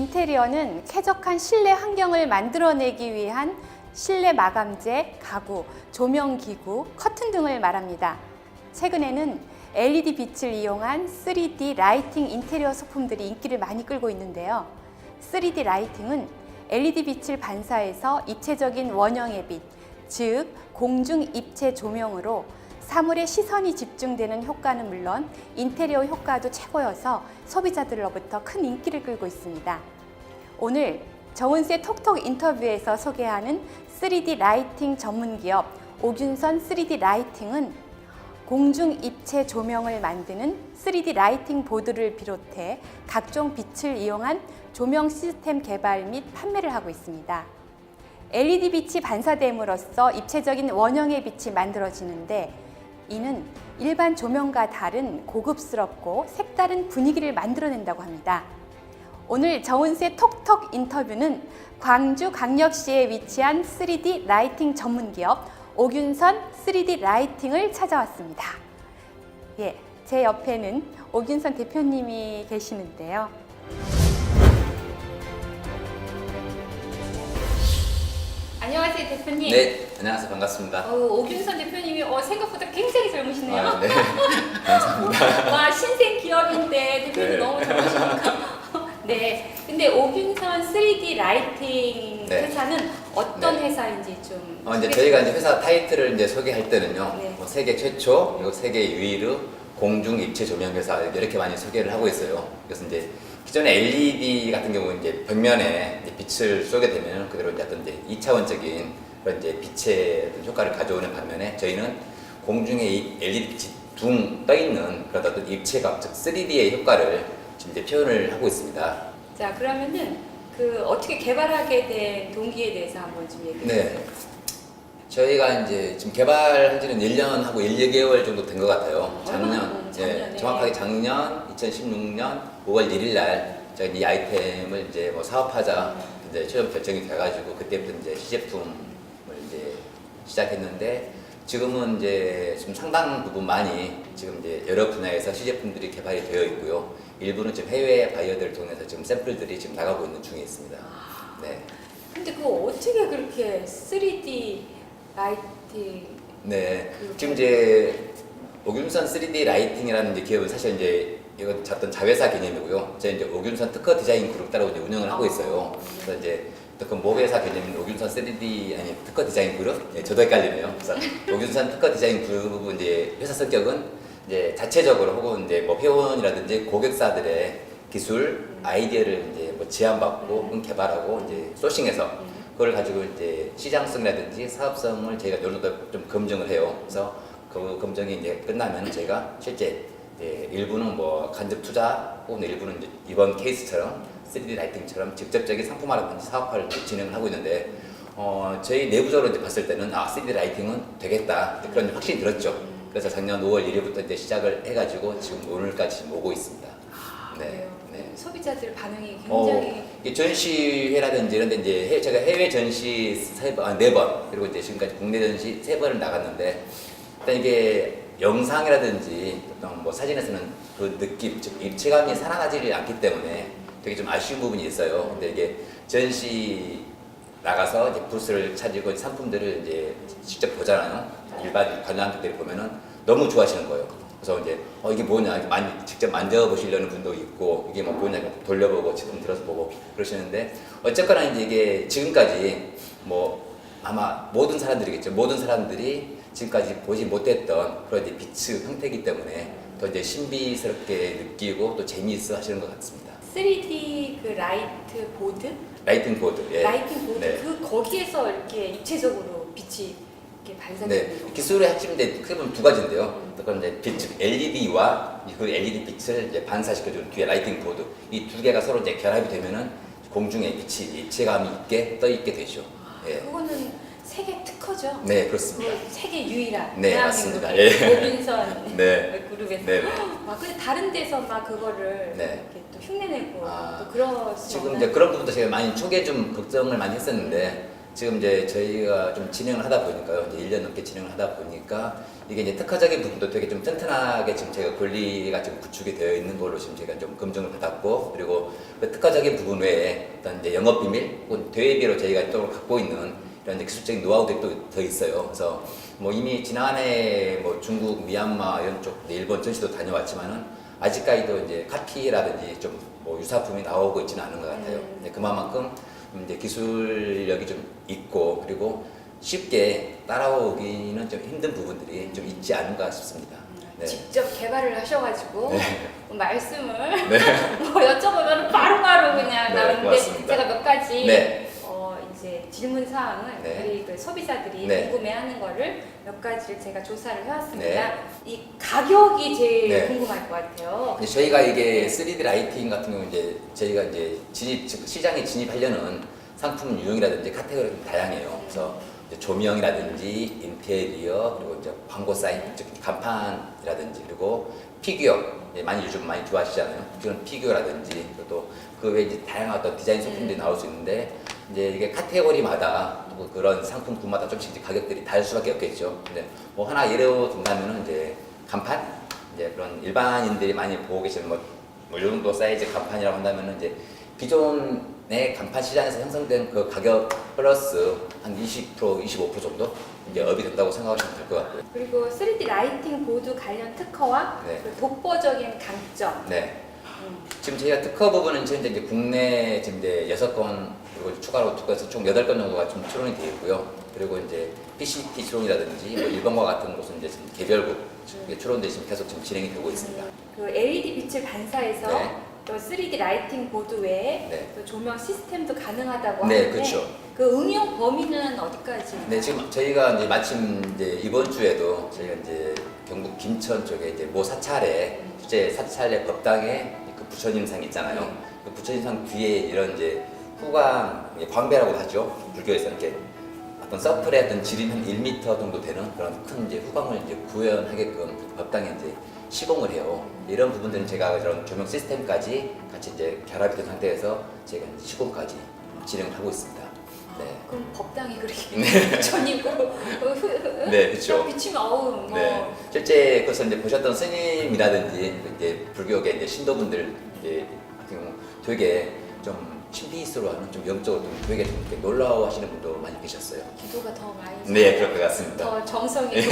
인테리어는 쾌적한 실내 환경을 만들어내기 위한 실내 마감재, 가구, 조명 기구, 커튼 등을 말합니다. 최근에는 LED 빛을 이용한 3D 라이팅 인테리어 소품들이 인기를 많이 끌고 있는데요. 3D 라이팅은 LED 빛을 반사해서 입체적인 원형의 빛, 즉 공중 입체 조명으로 사물의 시선이 집중되는 효과는 물론 인테리어 효과도 최고여서 소비자들로부터 큰 인기를 끌고 있습니다. 오늘 정은수의 톡톡 인터뷰에서 소개하는 3D 라이팅 전문기업 오균선 3D 라이팅은 공중 입체 조명을 만드는 3D 라이팅 보드를 비롯해 각종 빛을 이용한 조명 시스템 개발 및 판매를 하고 있습니다. LED 빛이 반사됨으로써 입체적인 원형의 빛이 만들어지는데 이는 일반 조명과 다른 고급스럽고 색다른 분위기를 만들어낸다고 합니다. 오늘 정은수의 톡톡 인터뷰는 광주광역시에 위치한 3D 라이팅 전문기업 오균선 3D 라이팅을 찾아왔습니다. 예, 제 옆에는 오균선 대표님이 계시는데요. 안녕하세요, 대표님. 네, 안녕하세요. 반갑습니다. 오균선 대표님이 생각보다 굉장히 젊으시네요. 아, 네, 감사합니다. 와, 신생 기업인데 대표님 네. 너무 젊으시니까. 네, 근데 오균선 3D 라이팅 네. 회사는 어떤 네. 회사인지 좀. 이제 저희가 이제 회사 타이틀을 이제 소개할 때는요, 네. 세계 최초 그리고 세계 유일의 공중 입체 조명 회사 이렇게 많이 소개를 하고 있어요. 그래서 이제 기존의 LED 같은 경우는 이제 벽면에 이제 빛을 쏘게 되면 그대로 이제 어떤 이제 2차원적인 그런 이제 빛의 효과를 가져오는 반면에 저희는 공중에 이 LED 빛이 둥 떠 있는 그런 어떤 입체감, 즉 3D의 효과를 지금 이제 표현을 하고 있습니다. 자, 그러면은 어떻게 개발하게 된 동기에 대해서 한번 좀 얘기해 주세요. 네. 저희가 이제 지금 개발한 지는 1년하고 1, 2개월 정도 된 것 같아요. 작년에. 정확하게 작년 2016년 5월 1일 날 저희 이 아이템을 이제 사업하자 이제 최종 결정이 돼가지고 그때부터 이제 시제품을 이제 시작했는데 지금은 이제 지금 상당 부분 많이 지금 이제 여러 분야에서 시제품들이 개발이 되어 있고요. 일부는 지금 해외 바이어들을 통해서 지금 샘플들이 지금 나가고 있는 중에 있습니다. 네. 근데 그거 어떻게 그렇게 3D 라이팅? 네. 지금 이제 오균선 3D 라이팅이라는 이제 기업은 사실 이제 이건 어떤 자회사 개념이고요. 저희 이제 오균선 특허 디자인 그룹 따로 이제 운영을 하고 있어요. 그래서 이제 그 모회사 개념인 오균선 3D 특허 디자인 그룹. 예, 저도 헷갈리네요. 그래서 오균선 특허 디자인 그룹은 이제 회사 성격은 이제 자체적으로 혹은 이제 회원이라든지 고객사들의 기술 아이디어를 이제 제안받고 혹은 개발하고 이제 소싱해서 그걸 가지고 이제 시장성이라든지 사업성을 저희가 어느 정도 좀 검증을 해요. 그래서 그 검증이 이제 끝나면 저희가 실제 일부는 간접 투자 혹은 일부는 이제 이번 케이스처럼 3D 라이팅처럼 직접적인 상품화라든지 사업화를 진행을 하고 있는데 저희 내부적으로 이제 봤을 때는 3D 라이팅은 되겠다 그런 확신이 들었죠. 그래서 작년 5월 1일부터 이제 시작을 해가지고 지금 오늘까지 오고 있습니다. 네. 소비자들 반응이 굉장히 이 전시회라든지 이런 데 이제 제가 해외 전시 4번 그리고 이제 지금까지 국내 전시 3번을 나갔는데 일단 이게 영상이라든지 어떤 사진에서는 그 느낌, 즉 입체감이 살아나지 않기 때문에 되게 좀 아쉬운 부분이 있어요. 근데 이게 전시 나가서 이제 부스를 차지고 상품들을 이제 직접 보잖아요. 일반 관람객들이 보면은 너무 좋아하시는 거예요. 그래서 이제 이게 뭐냐 이렇게 직접 만져보시려는 분도 있고 이게 뭐냐 돌려보고 지금 들어서 보고 그러시는데 어쨌거나 이제 이게 지금까지 아마 모든 사람들이겠죠. 모든 사람들이 지금까지 보지 못했던 그런 이제 빛의 형태이기 때문에 더 이제 신비스럽게 느끼고 또 재미있어 하시는 것 같습니다. 3D 라이트 보드? 라이팅 보드. 예. 라이팅 보드. 네. 거기에서 이렇게 입체적으로 빛이 이렇게 반사되는 네. 거. 기술의 핵심인데 크게 보면 두 가지인데요. 그건 이제 빛, 즉 LED와 그 LED 빛을 이제 반사시켜주는 뒤에 라이팅 보드. 이 두 개가 서로 이제 결합이 되면은 공중에 빛이 입체감이 있게 떠 있게 되죠. 예. 그거는 세계 특허죠? 네, 그렇습니다. 세계 유일한. 네, 맞습니다. 예. 오균선 네. 그룹에서. 네. 근데 다른 데서 그거를 네. 이렇게 또 흉내내고 아, 또 그런 지금 이제 그런 부분도 제가 많이 초기에 좀 걱정을 많이 했었는데 지금 이제 저희가 좀 진행을 하다 보니까요. 이제 1년 넘게 진행을 하다 보니까 이게 이제 특허적인 부분도 되게 좀 튼튼하게 지금 제가 권리가 좀 구축이 되어 있는 걸로 지금 제가 좀 검증을 받았고 그리고 그 특허 특허적인 부분 외에 어떤 이제 영업 비밀 혹은 대외비로 저희가 또 갖고 있는 이런 이제 기술적인 노하우들이 또 더 있어요. 그래서 뭐 이미 지난해 뭐 중국, 미얀마 이런 쪽, 일본 전시도 다녀왔지만은 아직까지도 이제 카피라든지 좀 뭐 유사품이 나오고 있지는 않은 것 같아요. 근데 그만큼 이제 기술력이 좀 있고 그리고 쉽게 따라오기는 좀 힘든 부분들이 좀 있지 않은가 싶습니다. 네. 직접 개발을 하셔가지고 네. 말씀을 뭐 여쭤보면 바로바로 그냥 네, 나오는데 고맙습니다. 제가 몇 가지 네. 이제 질문 사항을 네. 우리 그 소비자들이 네. 궁금해하는 거를 몇 가지를 제가 조사를 해왔습니다. 네. 이 가격이 제일 네. 궁금할 것 같아요. 이제 저희가 이게 3D 라이팅 같은 경우 이제 저희가 이제 즉 시장에 진입하려는 상품 유형이라든지 카테고리가 좀 다양해요. 그래서 이제 조명이라든지 인테리어 그리고 이제 광고 사인, 즉 간판이라든지 그리고 피규어 많이 요즘 많이 좋아하시잖아요. 그런 피규어라든지 또 그 외에 이제 다양한 어떤 디자인 소품들이 나올 수 있는데 이제 이게 카테고리마다 또 그런 상품군마다 좀씩 이제 가격들이 다를 수밖에 없겠죠. 근데 뭐 하나 예로 든다면은 이제 간판 이제 그런 일반인들이 많이 보고 계시는 뭐 이 정도 사이즈 간판이라고 한다면은 이제 기존의 간판 시장에서 형성된 그 가격 플러스 한 20%, 25% 정도 이제 업이 된다고 생각하시면 될 것 같고요. 그리고 3D 라이팅 보드 관련 특허와 네. 그 독보적인 강점. 네. 지금 저희가 특허 부분은 현재 이제 국내 지금 이제 6건 그리고 추가로 특허에서 총 8건 정도가 좀 출원이 되어 있고요. 그리고 이제 PCT 출원이라든지 뭐 일본과 같은 곳은 이제 지금 개별국 출원돼 지금 계속 지금 진행이 되고 있습니다. 그 LED 빛을 반사해서 네. 또 3D 라이팅 보드 외에 네. 또 조명 시스템도 가능하다고 네, 하는데 그렇죠. 그 응용 범위는 어디까지? 네, 지금 저희가 이제 마침 이제 이번 주에도 저희가 이제 경북 김천 쪽에 이제 모 사찰에 실제 사찰의 법당에 그 부처님상 있잖아요. 그 부처님상 뒤에 이런 이제 후광 광배라고 하죠. 불교에서 이렇게 어떤 서플의 어떤 지름 한 1m 정도 되는 그런 큰 이제 후광을 이제 구현하게끔 법당에 이제 시공을 해요. 이런 부분들은 제가 이런 조명 시스템까지 같이 이제 결합이 된 상태에서 제가 이제 시공까지 진행을 하고 있습니다. 네. 그럼 법당이 그렇게 네. 부처님으로 네, 그렇죠. 비치면 어우 뭐 네. 실제 그래서 이제 보셨던 스님이라든지 이제 불교계 이제 신도분들 이제 같은 경우 되게 좀 신비스러워하는 좀 영적으로 좀 되게 좀 이렇게 놀라워하시는 분도 많이 계셨어요. 기도가 더 많이 네, 그럴 것 같습니다. 더 정성이 더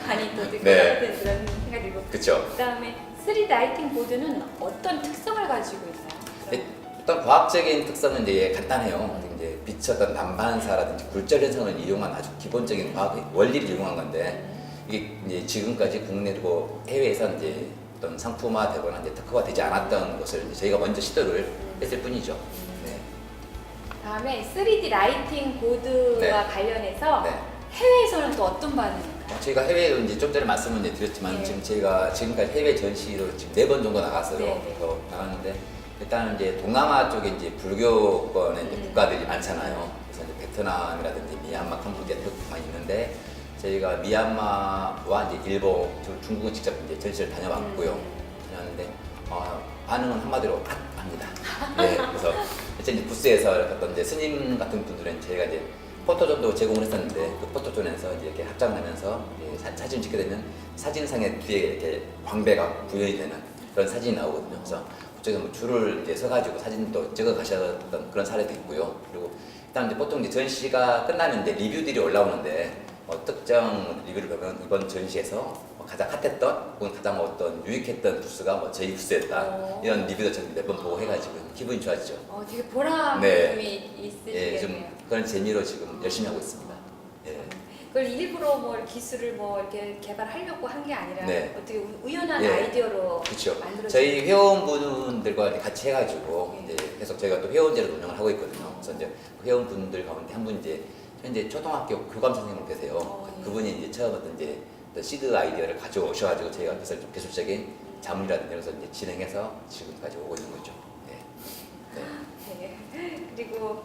많이 더 들것 네. 같은 그런 생각이 들고 그렇죠. 그다음에 3D 라이팅 보드는 어떤 특성을 가지고 있나요? 네, 어떤 과학적인 특성은 이제 간단해요. 이제 빛의 어떤 난반사라든지 굴절 현상을 이용한 아주 기본적인 과학 원리를 이용한 건데 이게 이제 지금까지 국내고 해외에서 이제 어떤 상품화되거나 이제 특허가 되지 않았던 것을 이제 저희가 먼저 시도를 했을 뿐이죠. 네. 다음에 3D 라이팅 보드와 네. 관련해서 네. 해외에서는 또 어떤 반응인가요? 저희가 해외로 이제 좀 전에 말씀을 이제 드렸지만 네. 지금 저희가 지금까지 해외 전시로 지금 4번 정도 나갔어요. 네, 네. 더 나갔는데 일단은 이제 동남아 쪽에 이제 불교권의 이제 국가들이 많잖아요. 그래서 이제 베트남이라든지 미얀마, 캄보디아, 태국 많이 있는데 저희가 미얀마와 이제 일본, 중국은 직접 이제 전시를 다녀왔고요. 다녀왔는데 반응은 한마디로 합니다. 네, 그래서 이제 부스에서 어떤 이제 스님 같은 분들은 저희가 이제 포토존도 제공을 했었는데 그 포토존에서 이제 이렇게 합장하면서 이제 사진 찍게 되면 사진상에 뒤에 이렇게 광배가 구현이 되는 그런 사진이 나오거든요. 그래서 그쪽에 뭐 줄을 이제 서가지고 사진도 찍어 가셨던 그런 사례도 있고요. 그리고 일단 이제 보통 이제 전시가 끝나면 이제 리뷰들이 올라오는데 특정 리뷰를 보면 이번 전시에서 가장 핫했던 혹은 가장 어떤 유익했던 부스가 뭐 저희 부스였다 이런 리뷰도 저는 몇 번 보고 해가지고 기분이 좋아지죠. 되게 보람이 네. 있으시겠네요. 예, 좀 그런 재미로 지금 열심히 하고 있습니다. 예. 그걸 일부러 뭐 기술을 뭐 이렇게 개발하려고 한 게 아니라 네. 어떻게 우연한 예. 아이디어로 그렇죠. 만들어진 저희 회원분들과 이제 같이 해가지고 네. 이제 계속 저희가 또 회원제를 운영을 하고 있거든요. 그래서 이제 그 회원분들 가운데 한 분 이제 현재 초등학교 교감 선생님으로 계세요. 예. 그분이 이제 처음 어떤 이제 또 시드 아이디어를 가져오셔가지고 저희가 그래서 좀 기술적인 자문이라든지 이런 것을 이제 진행해서 지금까지 오고 있는 거죠. 네. 네. 네. 그리고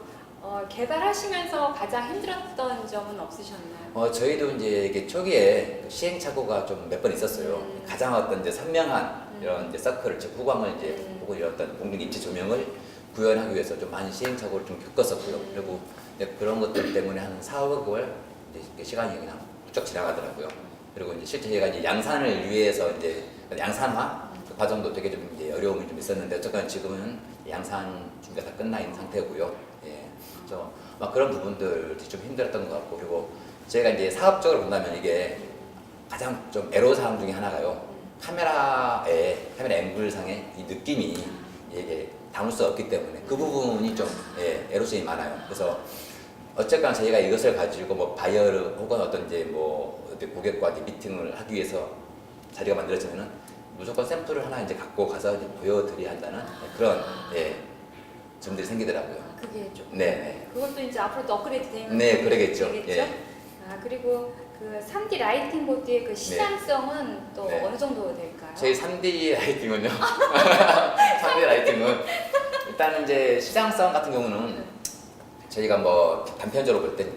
개발하시면서 가장 힘들었던 점은 없으셨나요? 저희도 이제 이게 초기에 시행착오가 좀 몇 번 있었어요. 가장 어떤 이제 선명한 이런 이제 서클을, 즉 후광을 이제 혹은 이런 어떤 공중 입체 조명을 구현하기 위해서 좀 많이 시행착오를 좀 겪었었고요. 그리고 이제 그런 것들 때문에 한 4, 5개월 이제 시간이 그냥 훌쩍 지나가더라고요. 그리고 이제 실제 저희가 이제 양산을 위해서 이제 양산화 그 과정도 되게 좀 이제 어려움이 좀 있었는데 어쨌건 지금은 양산 준비가 다 끝나 있는 상태고요. 예, 그래서 막 그런 부분들이 좀 힘들었던 것 같고 그리고 제가 이제 사업적으로 본다면 이게 가장 좀 애로사항 중에 하나가요. 카메라 앵글상의 이 느낌이 이게 담을 수 없기 때문에 그 부분이 좀 애로점이 많아요. 그래서 어쨌거나 저희가 이것을 가지고 뭐 바이어를 혹은 어떤 이제 뭐 고객과 이제 미팅을 하기 위해서 자리가 만들어지면은 무조건 샘플을 하나 이제 갖고 가서 이제 보여드려야 한다는 그런 점들이 생기더라고요. 그게 좀. 네. 그것도 이제 앞으로 업그레이드 되면. 네, 그러겠죠. 되겠죠? 그리고 그 3D 라이팅 보드의 그 시장성은 또 네. 어느 정도 될까요? 저희 3D 라이팅은요. 3D 라이팅은 일단 이제 시장성 같은 경우는 저희가 뭐 단편적으로 볼 때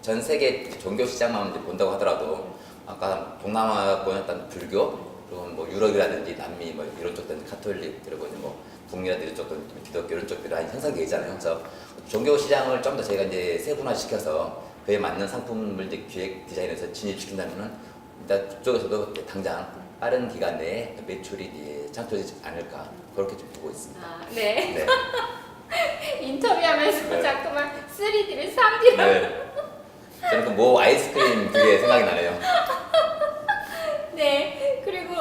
전 세계 종교 시장만 이제 본다고 하더라도 아까 동남아권 일단 불교 그리고 뭐 유럽이라든지 남미 뭐 이런 쪽들은 카톨릭 그리고 이제 뭐 북미라든지 이런 쪽들은 기독교 이런 쪽들이 많이 형성되어 있잖아요. 그래서 종교 시장을 좀 더 저희가 이제 세분화시켜서 그에 맞는 상품을 이제 기획 디자인해서 진입시킨다면은 일단 그쪽에서도 당장 빠른 기간 내에 매출이 창출되지 않을까 그렇게 좀 보고 있습니다. 네. 네. 인터뷰하면서 네. 자꾸만 3D를 3D로. 네. 저는 그 모 아이스크림 그게 생각이 나네요. 네. 그리고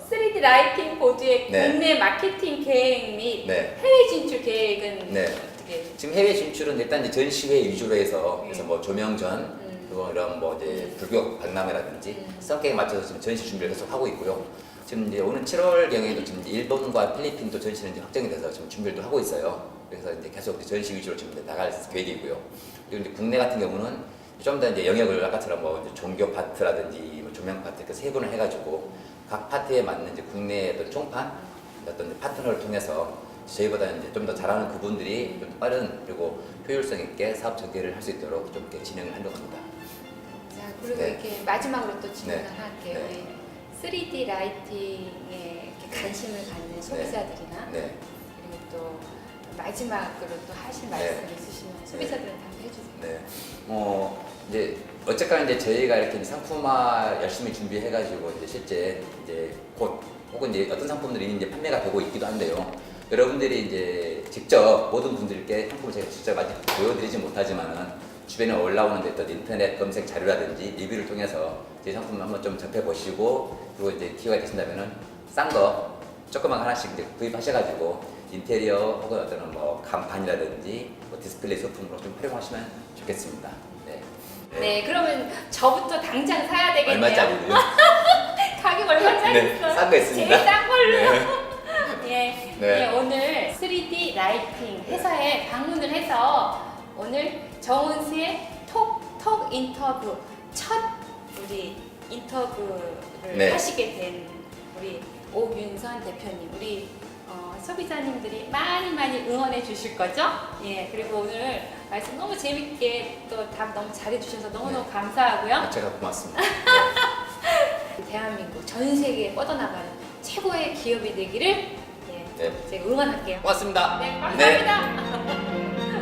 3D 라이팅 보드의 네. 국내 마케팅 계획 및 네. 해외 진출 계획은 네. 어떻게? 지금 해외 진출은 일단 이제 전시회 위주로 해서 그래서 뭐 조명전 그리고 이런 뭐 이제 불교 박람회라든지 성격에 맞춰서 지금 전시 준비를 계속 하고 있고요. 지금 이제 오는 7월경에도 지금 일본과 필리핀도 전시는 이제 확정이 돼서 지금 준비를 하고 있어요. 그래서 이제 계속 전시 위주로 지금 이제 나갈 계획이고요. 그리고 이제 국내 같은 경우는 좀 더 이제 영역을 아까처럼 뭐 이제 종교 파트라든지 뭐 조명 파트 그 세 분을 해가지고 각 파트에 맞는 이제 국내 어떤 총판 어떤 이제 파트너를 통해서 저희보다 이제 좀 더 잘하는 그분들이 좀 빠른 그리고 효율성 있게 사업 전개를 할 수 있도록 좀 이렇게 진행을 하려고 합니다. 자, 그리고 네. 이렇게 마지막으로 또 질문을 네. 할게요. 네. 우리 3D 라이팅에 이렇게 관심을 갖는 소비자들이나 네. 그리고 또 마지막으로 또 하실 네. 말씀 있으시면 소비자들한테 한번 해주세요. 네. 이제 어쨌거나 이제 저희가 이렇게 상품화 열심히 준비해가지고 이제 실제 이제 곧 혹은 이제 어떤 상품들이 이제 판매가 되고 있기도 한데요. 여러분들이 이제 직접 모든 분들께 상품을 제가 직접 아직 보여드리지 못하지만은 주변에 올라오는 어떤 인터넷 검색 자료라든지 리뷰를 통해서 제 상품을 한번 좀 접해 보시고 그리고 이제 기회가 되신다면은 싼 거 조그만 하나씩 이제 구입하셔가지고 인테리어 혹은 어떤 뭐 간판이라든지 뭐 디스플레이 소품으로 좀 활용하시면 좋겠습니다. 네. 네, 그러면 저부터 당장 사야 되겠네요. 얼마짜리요? 가격 얼마짜리 네, 있어요? 싼 거 있습니다. 제일 싼 걸로. 네. 예, 네. 네, 오늘 3D 라이팅 회사에 방문을 해서 오늘 정은수의 톡 인터뷰 첫 우리 인터뷰를 네. 하시게 된 우리 오윤선 대표님, 우리 소비자님들이 많이 응원해 주실 거죠? 예, 그리고 오늘 말씀 너무 재밌게 또 답 너무 잘해 주셔서 너무너무 네. 감사하고요. 제가 고맙습니다. 대한민국 전 세계에 뻗어나가는 최고의 기업이 되기를 네. 제가 응원할게요. 고맙습니다. 네, 감사합니다.